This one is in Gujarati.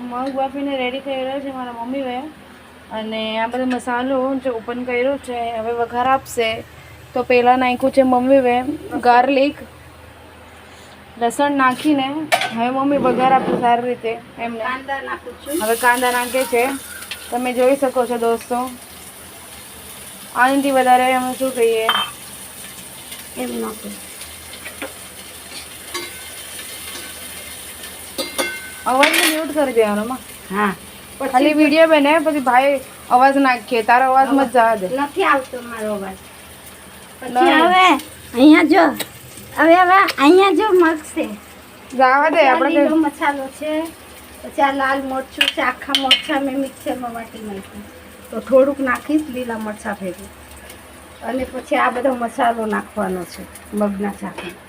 મગ બાફીને રેડી થઈ રહ્યો છે મારા મમ્મીએ અને આ બધો મસાલો જે ઓપન કર્યો છે હવે વઘાર આપશે. તો પહેલાં નાખ્યું છે મમ્મીએ ગાર્લિક લસણ નાખીને હવે મમ્મી વઘાર આપશે સારી રીતે એમને. કાંદા નાખું છું. હવે કાંદા નાખે છે તમે જોઈ શકો છો દોસ્તો. આનાથી વધારે અમે શું કહીએ એમ નાખું. અવાજને મ્યુટ કરી દેવાનો માં. હા ખાલી વિડીયો બને પછી ભાઈ અવાજ નાખીએ તારો અવાજ મત જવા દે. નથી આવતો મારો અવાજ. પછી હવે અહીંયા જો અહીંયા જો મગ છે જવા દે આપણે લીલો મસાલો છે. પછી આ લાલ મરચું છે આખા મરચાં મેં મિક્સરમાં વાટી નાખ્યું તો થોડુંક નાખીશ લીલા મરચાં ભેગું અને પછી આ બધો મસાલો નાખવાનો છે મગના શાકમાં.